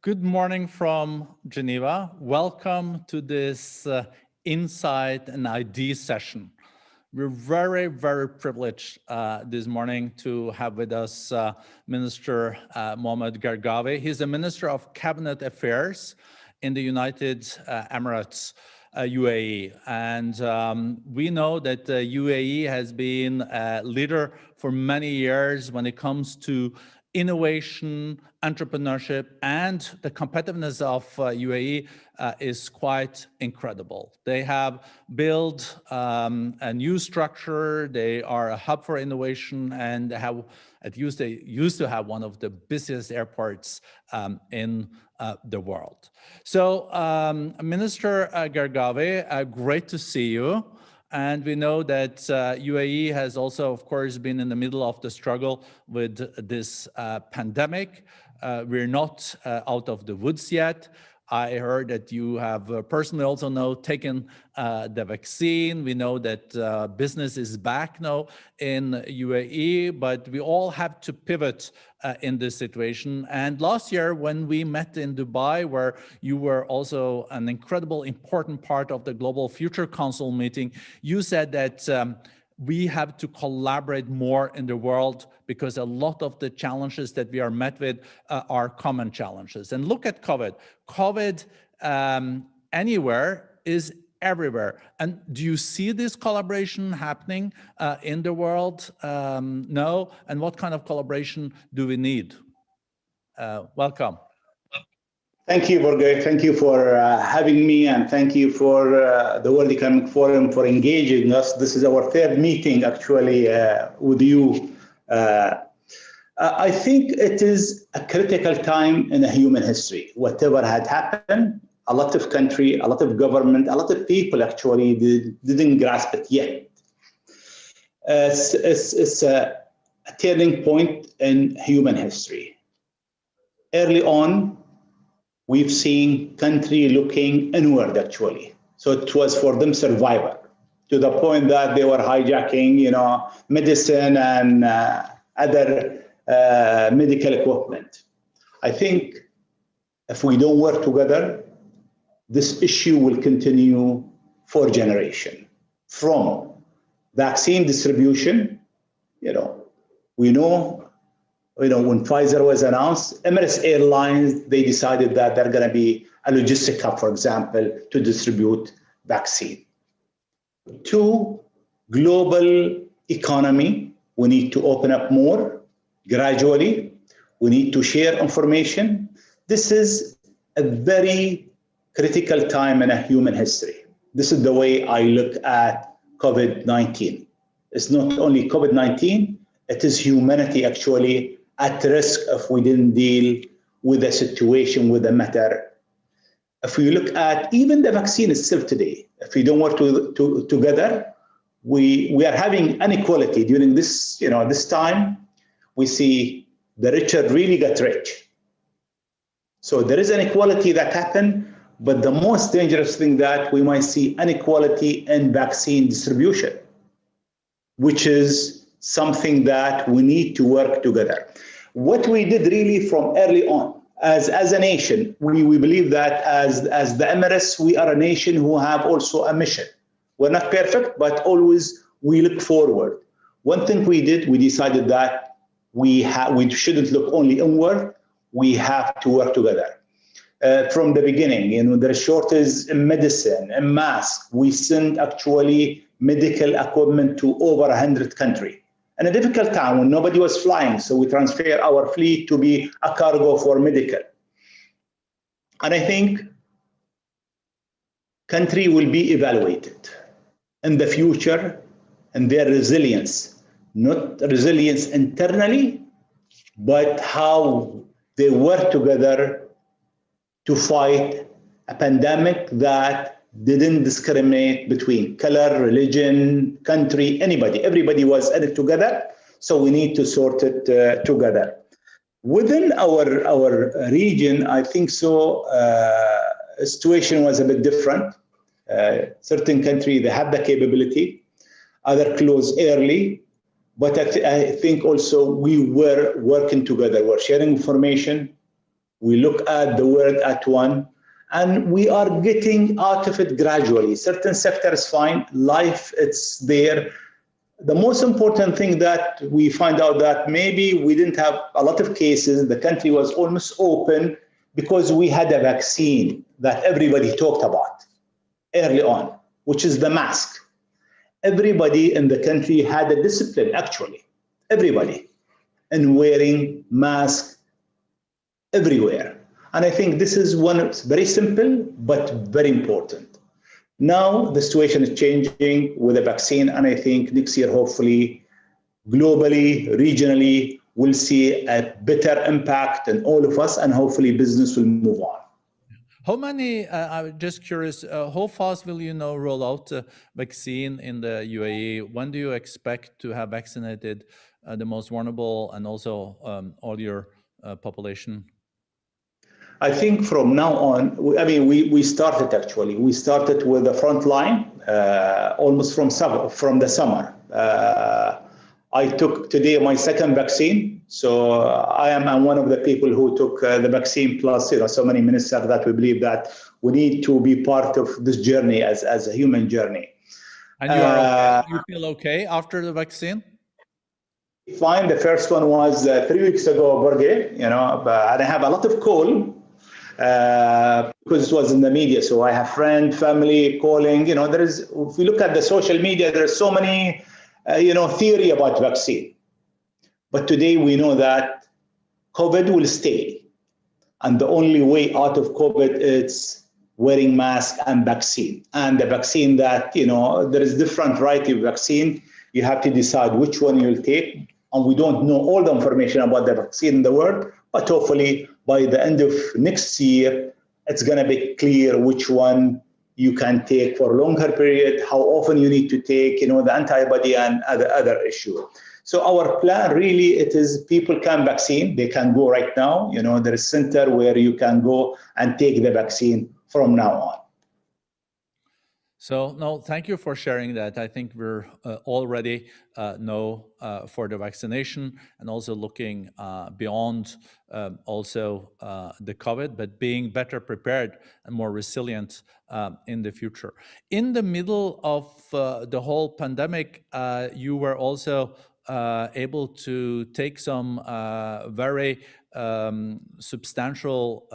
Good morning from Geneva. Welcome to this Insight and ID session. We're very, very privileged this morning to have with us Minister Mohammad Gergawi. He's the Minister of Cabinet Affairs in the United Emirates, UAE. And we know that UAE has been a leader for many years when it comes to innovation, entrepreneurship, and the competitiveness of UAE is quite incredible. They have built a new structure. They are a hub for innovation, and they used to have one of the busiest airports in the world. So, Minister Gergawi, great to see you. And we know that UAE has also, of course, been in the middle of the struggle with this pandemic. We're not out of the woods yet. I heard that you have personally also taken the vaccine. We know that business is back now in UAE, but we all have to pivot in this situation. And last year, when we met in Dubai, where you were also an incredible, important part of the Global Future Council meeting, you said that we have to collaborate more in the world because a lot of the challenges that we are met with are common challenges. And look at COVID. COVID anywhere is everywhere. And do you see this collaboration happening in the world? No. And what kind of collaboration do we need? Welcome. Thank you, Borge. Thank you for having me, and thank you for the World Economic Forum for engaging us. This is our third meeting, actually, with you. I think it is a critical time in a human history. Whatever had happened, a lot of country, a lot of government, a lot of people actually didn't grasp it yet. It's a turning point in human history. Early on, we've seen country looking inward, actually. So it was for them survival, to the point that they were hijacking, medicine and other medical equipment. I think if we don't work together, this issue will continue for generations. From vaccine distribution, we know, when Pfizer was announced, Emirates Airlines, they decided that they're going to be a logistic hub, for example, to distribute vaccine. Two, global economy. We need to open up more gradually. We need to share information. This is a very critical time in a human history. This is the way I look at COVID-19. It's not only COVID-19, it is humanity actually at risk if we didn't deal with the situation, with the matter. If we look at even the vaccine itself today, if we don't work together, we are having inequality during this, this time. We see the richer really get rich. So there is inequality that happened, but the most dangerous thing that we might see inequality in vaccine distribution, which is something that we need to work together. What we did really from early on, as a nation, we believe that as the Emirates, we are a nation who have also a mission. We're not perfect, but always we look forward. One thing we did, we decided that we shouldn't look only inward, we have to work together. From the beginning, there is shortage in medicine and masks. We sent actually medical equipment to over 100 countries. In a difficult time when nobody was flying, so we transfer our fleet to be a cargo for medical. And I think country will be evaluated in the future and their resilience, not resilience internally, but how they work together to fight a pandemic that didn't discriminate between color, religion, country, anybody. Everybody was in it together, so we need to sort it together. Within our region, I think so, the situation was a bit different. Certain countries, they had the capability, other closed early, but I think also we were working together. We're sharing information, We look at the world at one, and we are getting out of it gradually. Certain sectors fine, life, it's there. The most important thing that we find out that maybe we didn't have a lot of cases, the country was almost open because we had a vaccine that everybody talked about early on, which is the mask. Everybody in the country had a discipline, actually, everybody, in wearing masks everywhere. And I think this is one, it's very simple, but very important. Now the situation is changing with the vaccine, and I think next year, hopefully, globally, regionally, we'll see a better impact in all of us, and hopefully business will move on. How many, I'm just curious, how fast will you now roll out the vaccine in the UAE? When do you expect to have vaccinated the most vulnerable and also all your population? I think from now on, we started actually. We started with the front line almost from the summer. I took today my second vaccine. So I am one of the people who took the vaccine, plus so many ministers that we believe that we need to be part of this journey as a human journey. And you are okay? You feel okay after the vaccine? Fine. The first one was 3 weeks ago, Borge, but I have a lot of call because it was in the media. So I have friends, family calling. There is, if we look at the social media, there are so many, theory about vaccine. But today we know that COVID will stay. And the only way out of COVID is wearing mask and vaccine. And the vaccine that, there is different variety of vaccine. You have to decide which one you'll take. And we don't know all the information about the vaccine in the world, but hopefully by the end of next year, it's going to be clear which one you can take for a longer period, how often you need to take, the antibody and other issue. So our plan really, it is people can vaccine, they can go right now. There is a center where you can go and take the vaccine from now on. So, no, thank you for sharing that. I think we're already for the vaccination and also looking beyond also the COVID, but being better prepared and more resilient in the future. In the middle of the whole pandemic, you were also able to take some very substantial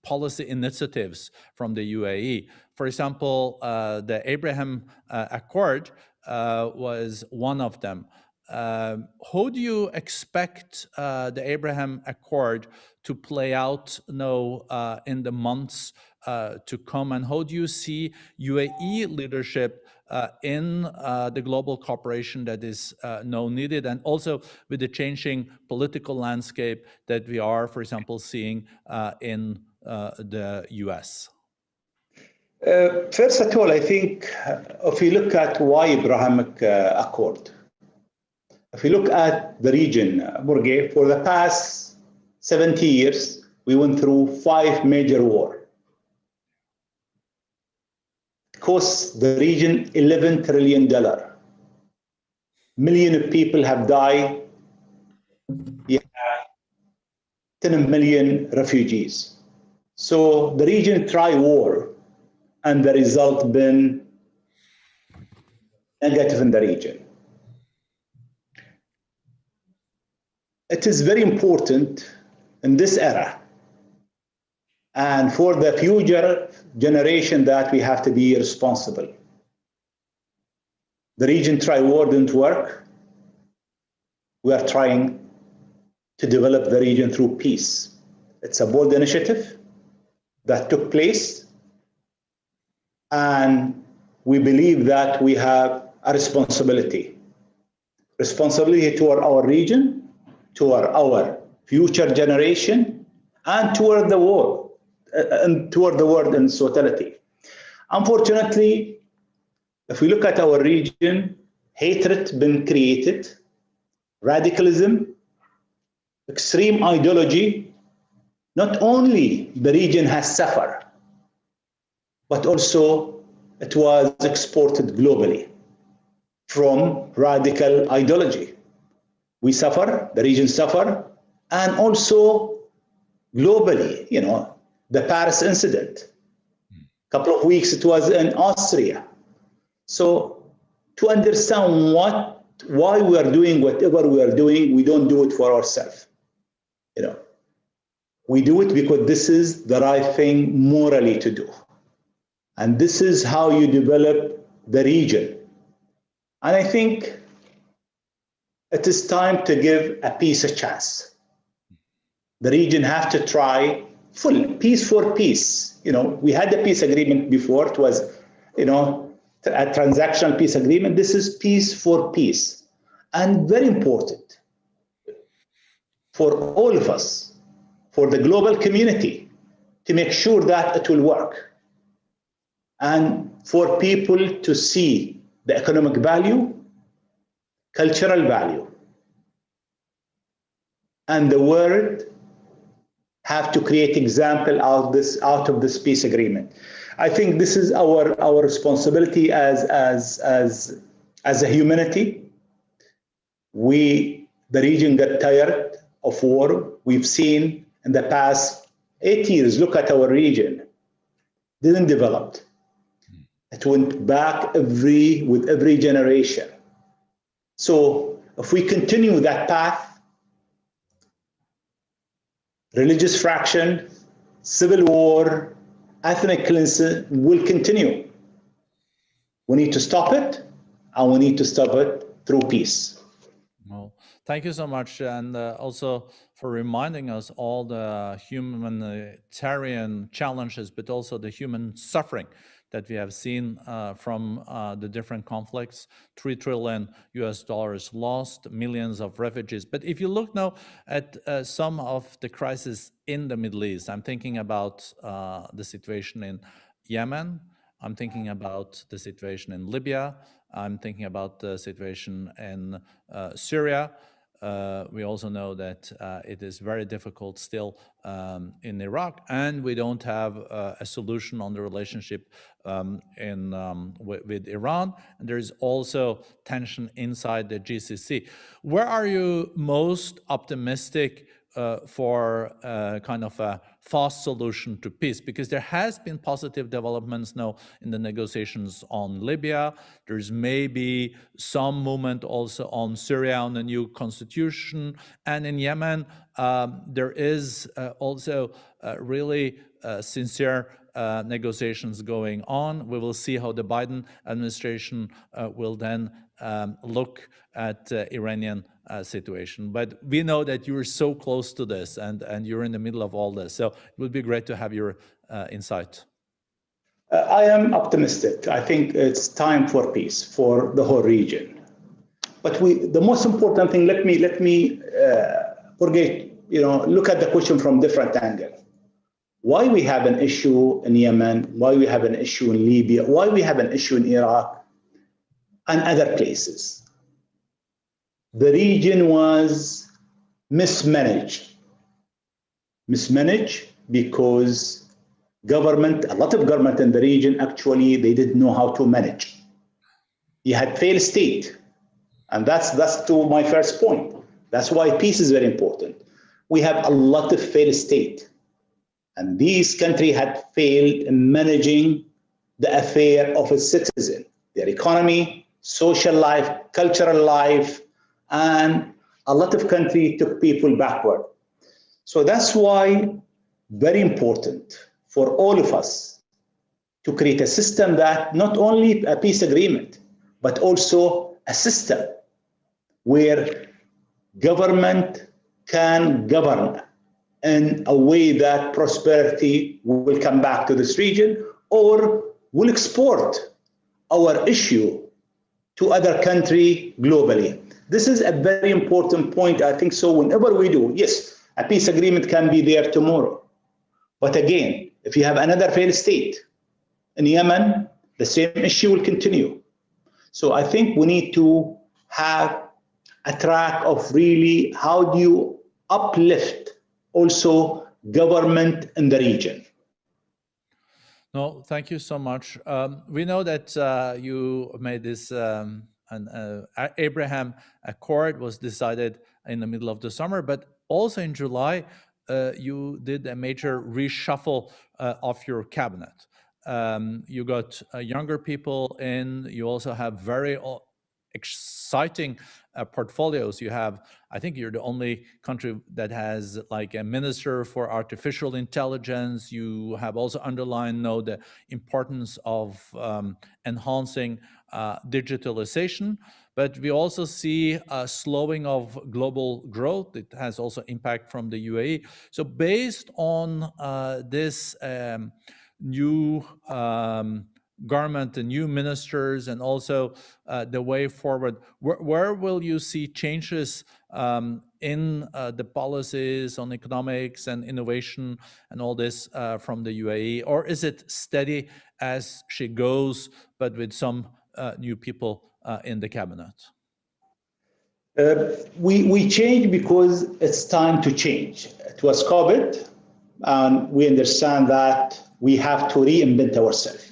policy initiatives from the UAE. For example, the Abraham Accord was one of them. How do you expect the Abraham Accord to play out now in the months to come? And how do you see UAE leadership in the global cooperation that is now needed, and also with the changing political landscape that we are, for example, seeing in the US? First of all, I think if you look at why Abrahamic Accord, if you look at the region, Borge, for the past 70 years, we went through 5 major wars. Cost the region $11 trillion. Millions of people have died. Yeah, 10 million refugees. So the region tried war, and the result been negative in the region. It is very important in this era and for the future generation that we have to be responsible. The region tried war didn't work. We are trying to develop the region through peace. It's a bold initiative that took place, and we believe that we have a responsibility toward our region, toward our future generation, and toward the world, in totality. Unfortunately, if we look at our region, hatred been created, radicalism, extreme ideology. Not only the region has suffered, but also it was exported globally from radical ideology. We suffer, the region suffer, and also globally, the Paris incident. A couple of weeks it was in Austria. So to understand why we are doing whatever we are doing, we don't do it for ourselves. We do it because this is the right thing morally to do. And this is how you develop the region. And I think it is time to give a peace a chance. The region have to try full peace for peace. We had the peace agreement before. It was, a transactional peace agreement. This is peace for peace. And very important for all of us, for the global community, to make sure that it will work. And for people to see the economic value, cultural value, and the world have to create example out of this peace agreement. I think this is our responsibility as a humanity. The region got tired of war. We've seen in the past 8 years, look at our region, didn't develop. It went back with every generation. So if we continue that path, religious fraction, civil war, ethnic cleansing will continue. We need to stop it, and we need to stop it through peace. Well, thank you so much, and also for reminding us all the humanitarian challenges, but also the human suffering that we have seen from the different conflicts. $3 trillion lost, millions of refugees. But if you look now at some of the crises in the Middle East, I'm thinking about the situation in Yemen, I'm thinking about the situation in Libya, I'm thinking about the situation in Syria. We also know that it is very difficult still in Iraq, and we don't have a solution on the relationship with Iran. And there is also tension inside the GCC. Where are you most optimistic for kind of a fast solution to peace? Because there has been positive developments now in the negotiations on Libya. There's maybe some movement also on Syria on the new constitution. And in Yemen, there is also really sincere negotiations going on. We will see how the Biden administration will then look at the Iranian situation. But we know that you're so close to this and you're in the middle of all this. So it would be great to have your insight. I am optimistic. I think it's time for peace for the whole region. But the most important thing, let me look at the question from different angle. Why we have an issue in Yemen, why we have an issue in Libya, why we have an issue in Iraq and other places. The region was mismanaged because a lot of government in the region, actually, they didn't know how to manage. You had failed state. And that's to my first point. That's why peace is very important. We have a lot of failed state. And these countries had failed in managing the affair of its citizen, their economy, social life, cultural life, and a lot of countries took people backward. So that's why very important for all of us to create a system that not only a peace agreement, but also a system where government can govern in a way that prosperity will come back to this region or will export our issue to other countries globally. This is a very important point, I think. So whenever we do, yes, a peace agreement can be there tomorrow. But again, if you have another failed state in Yemen, the same issue will continue. So I think we need to have a track of really how do you uplift also government in the region. No, thank you so much. We know that you made this Abraham Accord was decided in the middle of the summer, but also in July, you did a major reshuffle of your cabinet. You got younger people in. You also have very exciting portfolios. You have, I think you're the only country that has like a minister for artificial intelligence. You have also underlined now the importance of enhancing digitalization, but we also see a slowing of global growth. It has also impact from the UAE. So based on this new government and new ministers, and also the way forward, where will you see changes in the policies on economics and innovation and all this from the UAE? Or is it steady as she goes, but with some new people in the cabinet? We change because it's time to change. It was COVID, and we understand that we have to reinvent ourselves.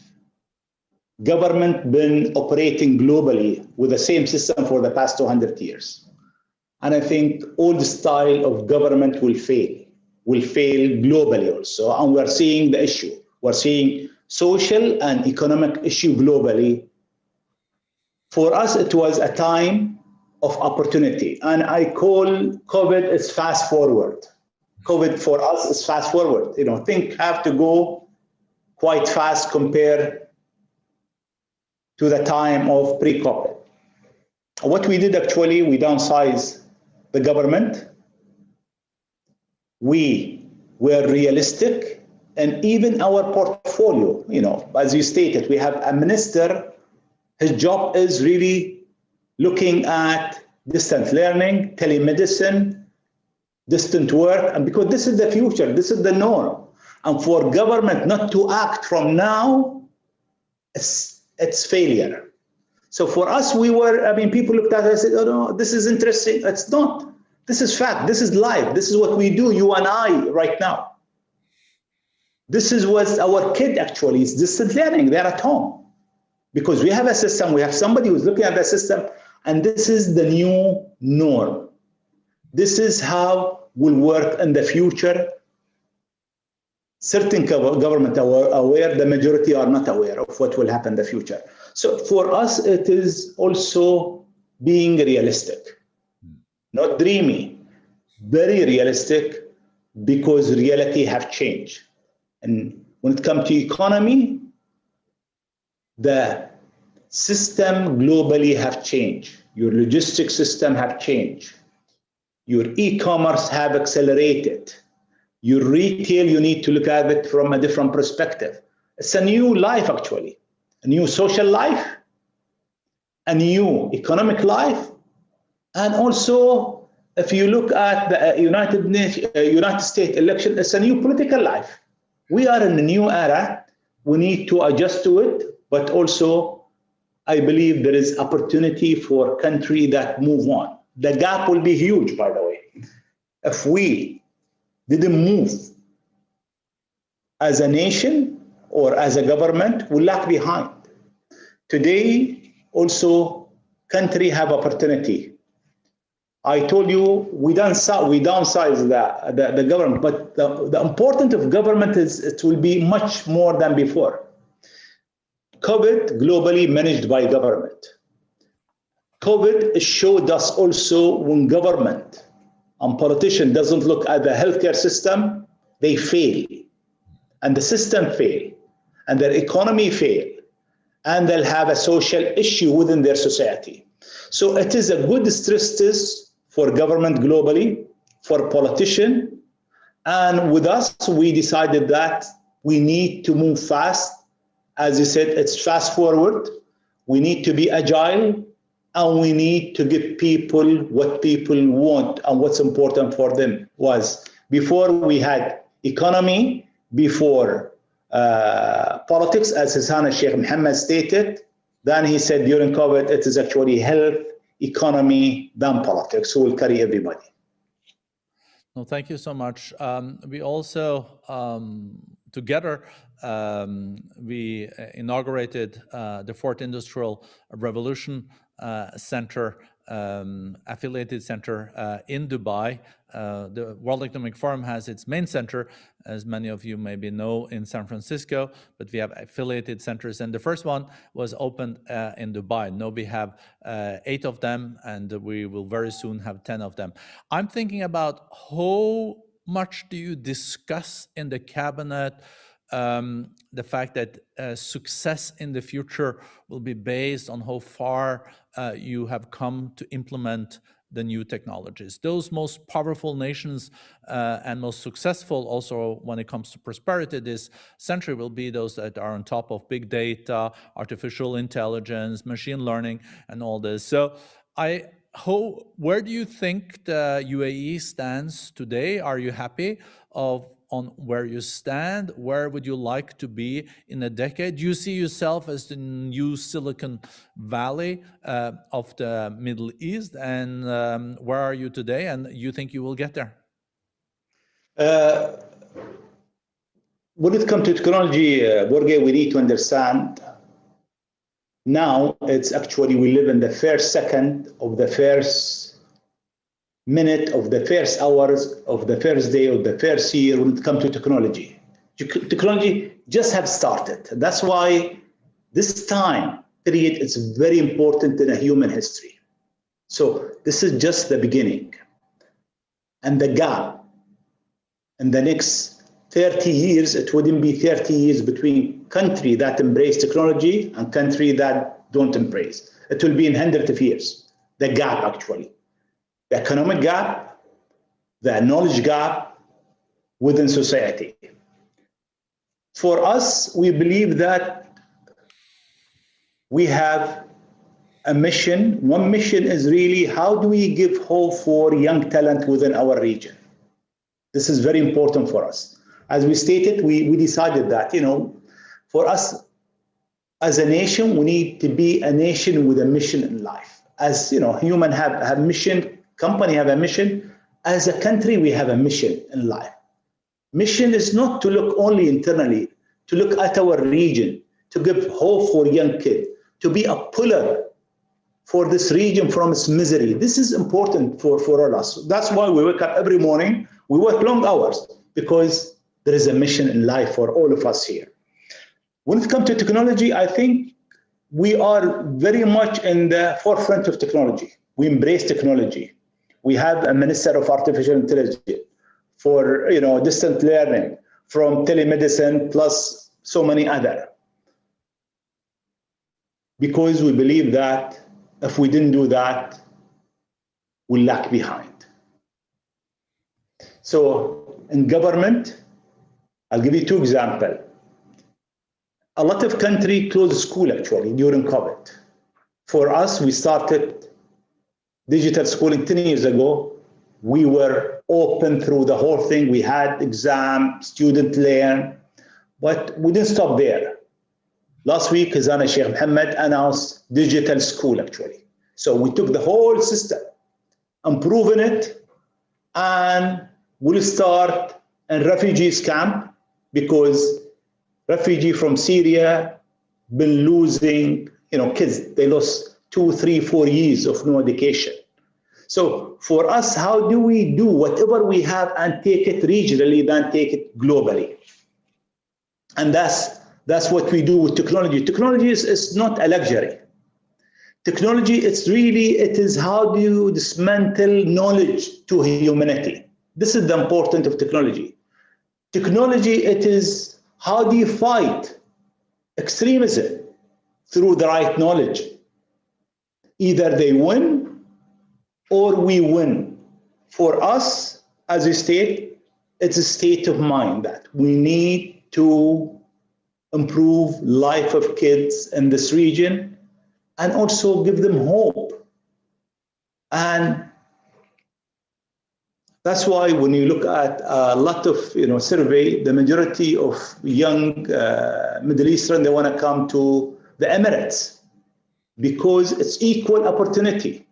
Government been operating globally with the same system for the past 200 years. And I think old style of government will fail globally also. And we're seeing the issue. We're seeing social and economic issue globally. For us, it was a time of opportunity. And I call COVID is fast forward. COVID for us is fast forward. You know, things have to go quite fast compared to the time of pre-COVID. What we did actually, we downsized the government. We were realistic, and even our portfolio, you know, as you stated, we have a minister, his job is really looking at distance learning, telemedicine, distant work, and because this is the future, this is the norm. And for government not to act from now, it's failure. So for us, people looked at us and said, oh no, this is interesting. It's not. This is fact. This is life. This is what we do, you and I, right now. This is what our kid actually is distant learning. They're at home. Because we have a system, we have somebody who's looking at the system, and this is the new norm. This is how we'll work in the future. Certain government are aware, the majority are not aware of what will happen in the future. So for us, it is also being realistic, not dreamy, very realistic, because reality have changed. And when it comes to economy, the system globally have changed. Your logistics system have changed. Your e-commerce have accelerated. Your retail, you need to look at it from a different perspective. It's a new life, actually, a new social life, a new economic life, and also, if you look at the United States election, it's a new political life. We are in a new era. We need to adjust to it, but also, I believe there is opportunity for country that move on. The gap will be huge, by the way. If we didn't move as a nation or as a government, we'll lag behind. Today, also, country have opportunity. I told you we downsize the government, but the importance of government is it will be much more than before. COVID globally managed by government. COVID showed us also when government and politician doesn't look at the healthcare system, they fail. And the system fail. And their economy fail. And they'll have a social issue within their society. So it is a good stress test for government globally, for politician. And with us, we decided that we need to move fast. As you said, it's fast forward. We need to be agile. And we need to give people what people want and what's important for them. Was before we had economy, before politics, as His Sheikh Mohammad stated. Then he said during COVID, it is actually health, economy, then politics, who will carry everybody. No, thank you so much. We also together, we inaugurated the Fourth Industrial Revolution Center, affiliated center in Dubai. The World Economic Forum has its main center, as many of you maybe know, in San Francisco, but we have affiliated centers, and the first one was opened in Dubai. Now we have 8 of them, and we will very soon have 10 of them. I'm thinking about how much do you discuss in the cabinet the fact that success in the future will be based on how far you have come to implement the new technologies. Those most powerful nations and most successful also when it comes to prosperity this century will be those that are on top of big data, artificial intelligence, machine learning, and all this. So where do you think the UAE stands today? Are you happy on where you stand? Where would you like to be in a decade? Do you see yourself as the new Silicon Valley of the Middle East? And where are you today? And you think you will get there? When it comes to technology, Borge, we need to understand now it's actually we live in the first second of the first minute of the first hours of the first day of the first year when it comes to technology. Technology just have started. That's why this time period is very important in a human history. So this is just the beginning. And the gap in the next 30 years, it wouldn't be 30 years between country that embrace technology and country that don't embrace. It will be in hundreds of years, the gap actually. The economic gap, the knowledge gap within society. For us, we believe that we have a mission. One mission is really how do we give hope for young talent within our region? This is very important for us. As we stated, we decided that, for us as a nation, we need to be a nation with a mission in life. As human have a mission, company have a mission. As a country, we have a mission in life. Mission is not to look only internally, to look at our region, to give hope for young kids, to be a pillar for this region from its misery. This is important for all of us. That's why we wake up every morning. We work long hours because there is a mission in life for all of us here. When it comes to technology, I think we are very much in the forefront of technology. We embrace technology. We have a Minister of Artificial Intelligence for distant learning, from telemedicine, plus so many other. Because we believe that if we didn't do that, we'll lag behind. So in government, I'll give you 2 examples. A lot of countries closed school actually during COVID. For us, we started digital schooling 10 years ago. We were open through the whole thing. We had exam, student learn, but we didn't stop there. Last week, Khazana Sheikh Mohammad announced digital school actually. So we took the whole system, improving it, and we'll start in refugees camp because refugee from Syria been losing, kids, they lost 2, 3, 4 years of no education. So for us, how do we do whatever we have and take it regionally, then take it globally? And that's what we do with technology. Technology is not a luxury. Technology, it is how do you dismantle knowledge to humanity. This is the importance of technology. Technology, it is how do you fight extremism through the right knowledge. Either they win or we win. For us, as a state, it's a state of mind that we need to improve life of kids in this region and also give them hope. And that's why when you look at a lot of survey, the majority of young Middle Eastern, they want to come to the Emirates because it's equal opportunity.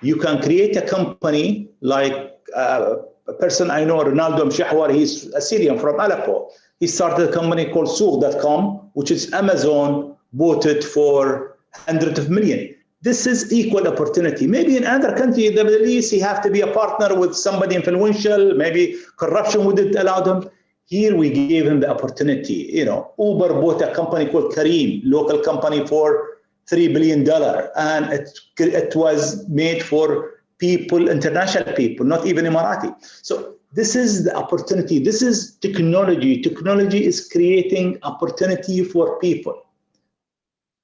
You can create a company like a person I know, Ronaldo Mshahwar, he's a Syrian from Aleppo. he started a company called Souq.com, which is Amazon bought it for hundreds of millions. This is equal opportunity. Maybe in other countries in the Middle East, you have to be a partner with somebody influential, maybe corruption wouldn't allow them. Here we gave him the opportunity. Uber bought a company called Kareem, local company, for $3 billion. And it was made for people, international people, not even Emirati. So this is the opportunity. This is technology. Technology is creating opportunity for people.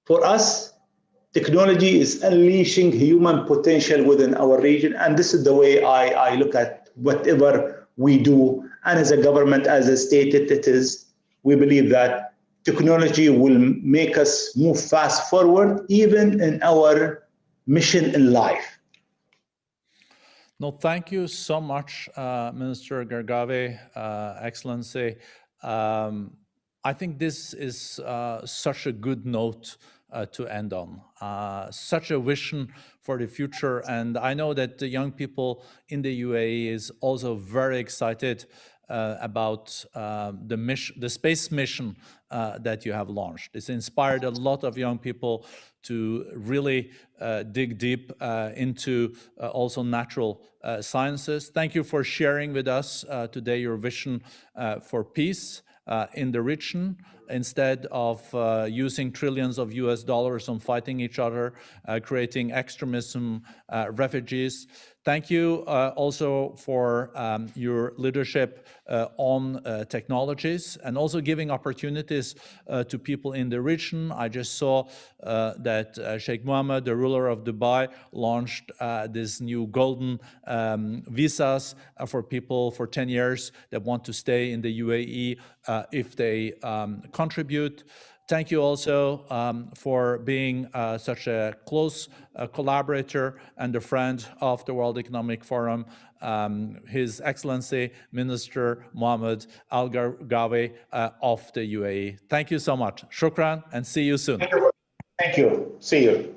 For us, technology is unleashing human potential within our region. And this is the way I look at whatever we do. And as a government, as a state, we believe that technology will make us move fast forward, even in our mission in life. No, thank you so much, Minister Gergawi, Excellency. I think this is such a good note to end on, such a vision for the future. And I know that the young people in the UAE is also very excited about the space mission that you have launched. It's inspired a lot of young people to really dig deep into also natural sciences. Thank you for sharing with us today your vision for peace in the region, instead of using trillions of US dollars on fighting each other, creating extremism, refugees. Thank you also for your leadership on technologies and also giving opportunities to people in the region. I just saw that Sheikh Mohammed, the ruler of Dubai, launched this new golden visas for people for 10 years that want to stay in the UAE if they contribute. Thank you also for being such a close collaborator and a friend of the World Economic Forum, His Excellency Minister Mohammad Al Gergawi of the UAE. Thank you so much. Shukran, and see you soon. Thank you. See you.